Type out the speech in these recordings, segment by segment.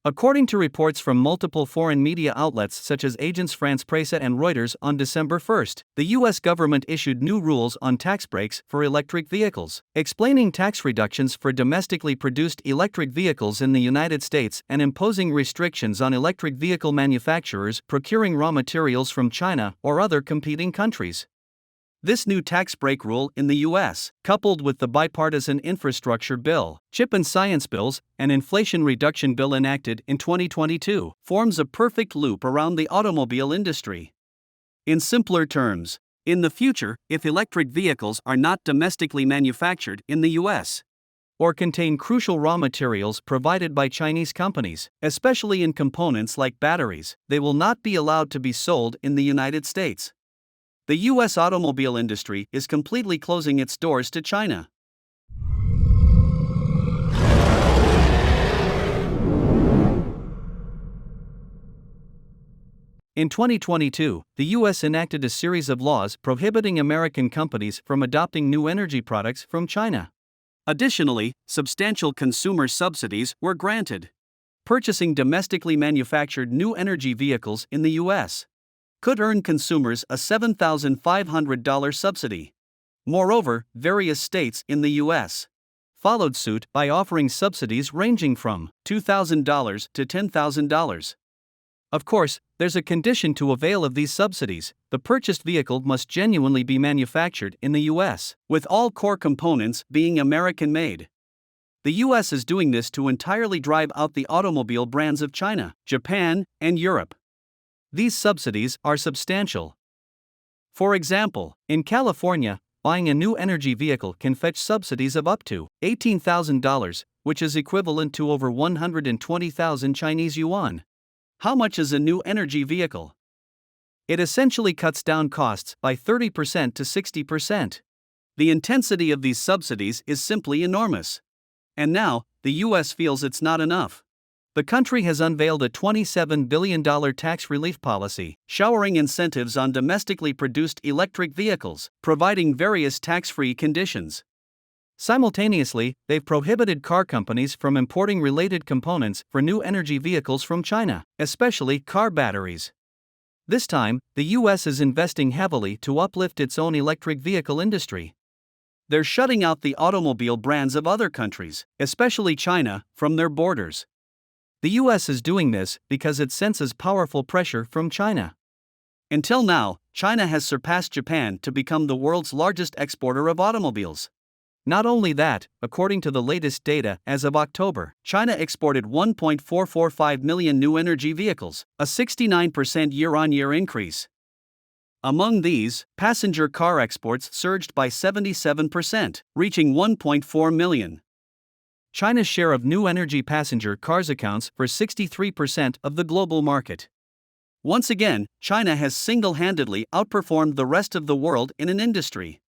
According to reports from multiple foreign media outlets such as Agence France-Presse and Reuters on December 1, the U.S. government issued new rules on tax breaks for electric vehicles, explaining tax reductions for domestically produced electric vehicles in the United States and imposing restrictions on electric vehicle manufacturers procuring raw materials from China or other competing countries. This new tax break rule in the U.S., coupled with the bipartisan infrastructure bill, chip and science bills, and inflation reduction bill enacted in 2022, forms a perfect loop around the automobile industry. In simpler terms, in the future, if electric vehicles are not domestically manufactured in the U.S., or contain crucial raw materials provided by Chinese companies, especially in components like batteries, they will not be allowed to be sold in the United States. The U.S. automobile industry is completely closing its doors to China. In 2022, the U.S. enacted a series of laws prohibiting American companies from adopting new energy products from China. Additionally, substantial consumer subsidies were granted. Purchasing domestically manufactured new energy vehicles in the U.S. could earn consumers a $7,500 subsidy. Moreover, various states in the U.S. followed suit by offering subsidies ranging from $2,000 to $10,000. Of course, there's a condition to avail of these subsidies: the purchased vehicle must genuinely be manufactured in the U.S., with all core components being American-made. The U.S. is doing this to entirely drive out the automobile brands of China, Japan, and Europe. These subsidies are substantial. For example, in California, buying a new energy vehicle can fetch subsidies of up to $18,000, which is equivalent to over 120,000 Chinese yuan. How much is a new energy vehicle? It essentially cuts down costs by 30% to 60%. The intensity of these subsidies is simply enormous. And now, the U.S. feels it's not enough. The country has unveiled a $27 billion tax relief policy, showering incentives on domestically produced electric vehicles, providing various tax-free conditions. Simultaneously, they've prohibited car companies from importing related components for new energy vehicles from China, especially car batteries. This time, the U.S. is investing heavily to uplift its own electric vehicle industry. They're shutting out the automobile brands of other countries, especially China, from their borders. The U.S. is doing this because it senses powerful pressure from China. Until now, China has surpassed Japan to become the world's largest exporter of automobiles. Not only that, according to the latest data, as of October, China exported 1.445 million new energy vehicles, a 69% year-on-year increase. Among these, passenger car exports surged by 77%, reaching 1.4 million. China's share of new energy passenger cars accounts for 63% of the global market. Once again, China has single-handedly outperformed the rest of the world in an industry.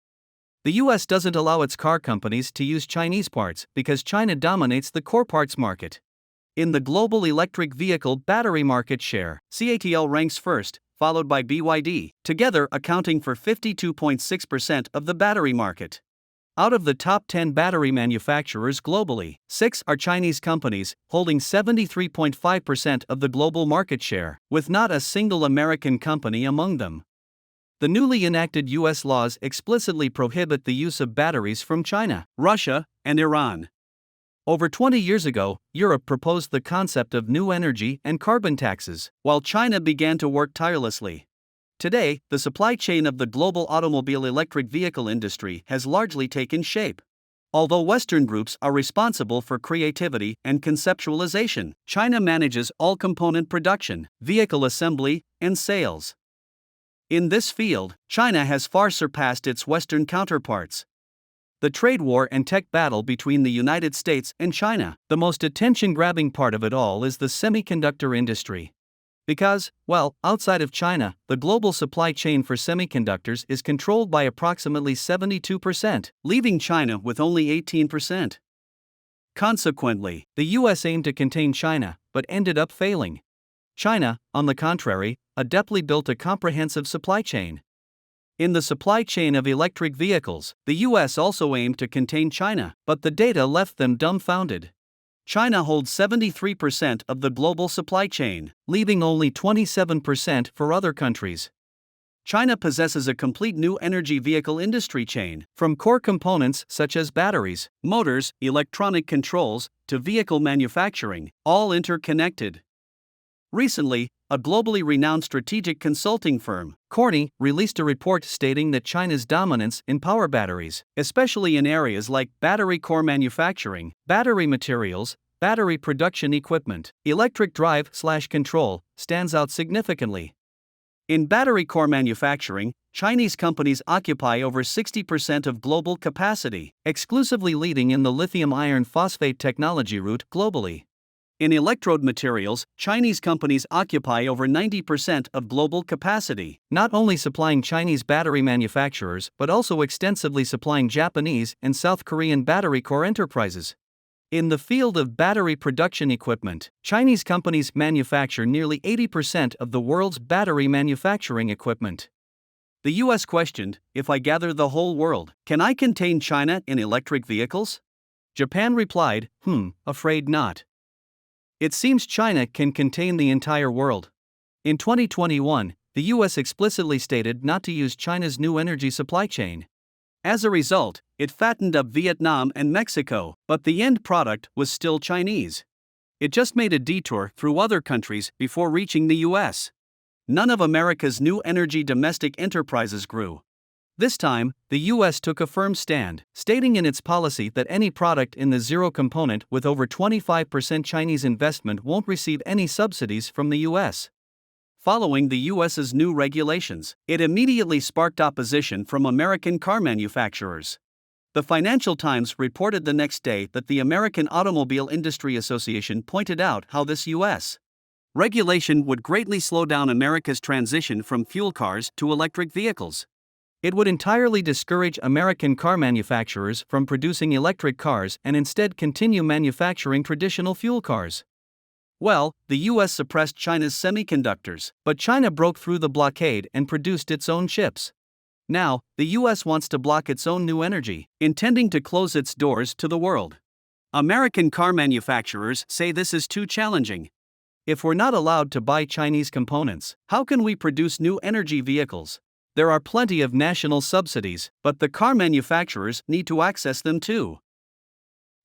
The U.S. doesn't allow its car companies to use Chinese parts because China dominates the core parts market. In the global electric vehicle battery market share, CATL ranks first, followed by BYD, together accounting for 52.6% of the battery market. Out of the top 10 battery manufacturers globally, 6 are Chinese companies, holding 73.5% of the global market share, with not a single American company among them. The newly enacted U.S. laws explicitly prohibit the use of batteries from China, Russia, and Iran. Over 20 years ago, Europe proposed the concept of new energy and carbon taxes, while China began to work tirelessly. Today, the supply chain of the global automobile electric vehicle industry has largely taken shape. Although Western groups are responsible for creativity and conceptualization, China manages all component production, vehicle assembly, and sales. In this field, China has far surpassed its Western counterparts. The trade war and tech battle between the United States and China, the most attention-grabbing part of it all is the semiconductor industry. Because, well, outside of China, the global supply chain for semiconductors is controlled by approximately 72%, leaving China with only 18%. Consequently, the U.S. aimed to contain China, but ended up failing. China, on the contrary, adeptly built a comprehensive supply chain. In the supply chain of electric vehicles, the U.S. also aimed to contain China, but the data left them dumbfounded. China holds 73% of the global supply chain, leaving only 27% for other countries. China possesses a complete new energy vehicle industry chain, from core components such as batteries, motors, electronic controls, to vehicle manufacturing, all interconnected. Recently, a globally renowned strategic consulting firm, Corning, released a report stating that China's dominance in power batteries, especially in areas like battery core manufacturing, battery materials, battery production equipment, electric drive/control, stands out significantly. In battery core manufacturing, Chinese companies occupy over 60% of global capacity, exclusively leading in the lithium iron phosphate technology route globally. In electrode materials, Chinese companies occupy over 90% of global capacity, not only supplying Chinese battery manufacturers but also extensively supplying Japanese and South Korean battery core enterprises. In the field of battery production equipment, Chinese companies manufacture nearly 80% of the world's battery manufacturing equipment. The US questioned, "If I gather the whole world, can I contain China in electric vehicles?" Japan replied, afraid not. It seems China can contain the entire world. In 2021, the US explicitly stated not to use China's new energy supply chain. As a result, it fattened up Vietnam and Mexico, but the end product was still Chinese. It just made a detour through other countries before reaching the US. None of America's new energy domestic enterprises grew. This time, the US took a firm stand, stating in its policy that any product in the zero component with over 25% Chinese investment won't receive any subsidies from the US. Following the US's new regulations, it immediately sparked opposition from American car manufacturers. The Financial Times reported the next day that the American Automobile Industry Association pointed out how this U.S. regulation would greatly slow down America's transition from fuel cars to electric vehicles. It would entirely discourage American car manufacturers from producing electric cars and instead continue manufacturing traditional fuel cars. Well, the US suppressed China's semiconductors, but China broke through the blockade and produced its own chips. Now, the US wants to block its own new energy, intending to close its doors to the world. American car manufacturers say this is too challenging. If we're not allowed to buy Chinese components, how can we produce new energy vehicles? There are plenty of national subsidies, but the car manufacturers need to access them too.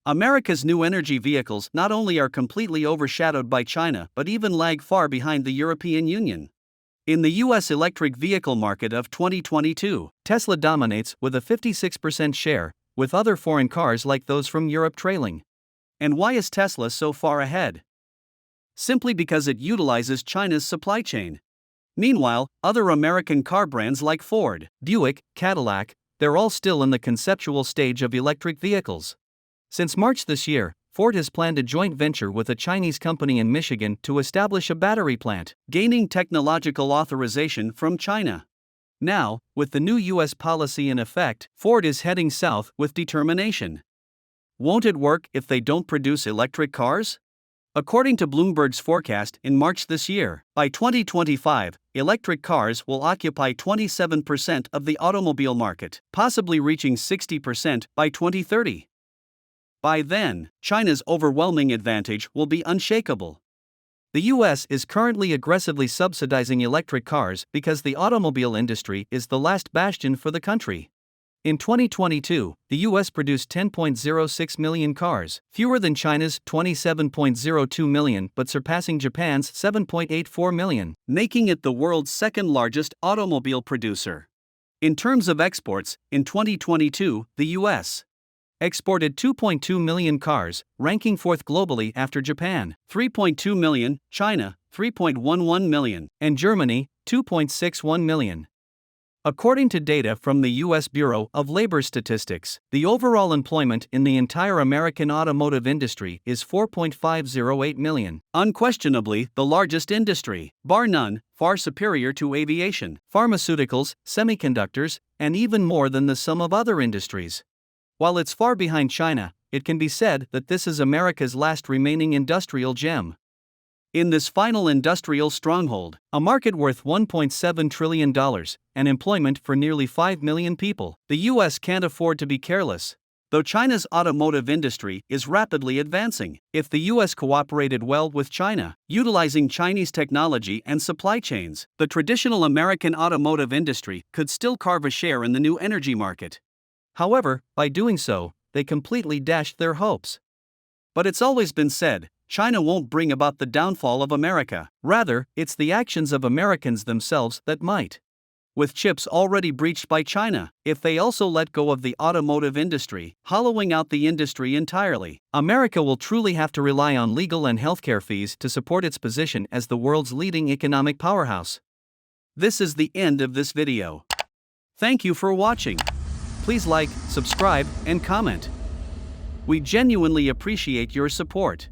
America's new energy vehicles not only are completely overshadowed by China but even lag far behind the European Union. In the U.S. electric vehicle market of 2022, Tesla dominates with a 56% share, with other foreign cars like those from Europe trailing. And why is Tesla so far ahead? Simply because it utilizes China's supply chain. Meanwhile, other American car brands like Ford, Buick, Cadillac, they're all still in the conceptual stage of electric vehicles. Since March this year, Ford has planned a joint venture with a Chinese company in Michigan to establish a battery plant, gaining technological authorization from China. Now, with the new U.S. policy in effect, Ford is heading south with determination. Won't it work if they don't produce electric cars? According to Bloomberg's forecast in March this year, by 2025, electric cars will occupy 27% of the automobile market, possibly reaching 60% by 2030. By then, China's overwhelming advantage will be unshakable. The U.S. is currently aggressively subsidizing electric cars because the automobile industry is the last bastion for the country. In 2022, the U.S. produced 10.06 million cars, fewer than China's 27.02 million but surpassing Japan's 7.84 million, making it the world's second largest automobile producer. In terms of exports, in 2022, the U.S. exported 2.2 million cars, ranking fourth globally after Japan, 3.2 million, China, 3.11 million, and Germany, 2.61 million. According to data from the U.S. Bureau of Labor Statistics, the overall employment in the entire American automotive industry is 4.508 million, unquestionably the largest industry, bar none, far superior to aviation, pharmaceuticals, semiconductors, and even more than the sum of other industries. While it's far behind China, it can be said that this is America's last remaining industrial gem. In this final industrial stronghold, a market worth $1.7 trillion, and employment for nearly 5 million people, the U.S. can't afford to be careless. Though China's automotive industry is rapidly advancing, if the US cooperated well with China, utilizing Chinese technology and supply chains, the traditional American automotive industry could still carve a share in the new energy market. However, by doing so, they completely dashed their hopes. But it's always been said, China won't bring about the downfall of America. Rather, it's the actions of Americans themselves that might. With chips already breached by China, if they also let go of the automotive industry, hollowing out the industry entirely, America will truly have to rely on legal and healthcare fees to support its position as the world's leading economic powerhouse. This is the end of this video. Thank you for watching. Please like, subscribe, and comment. We genuinely appreciate your support.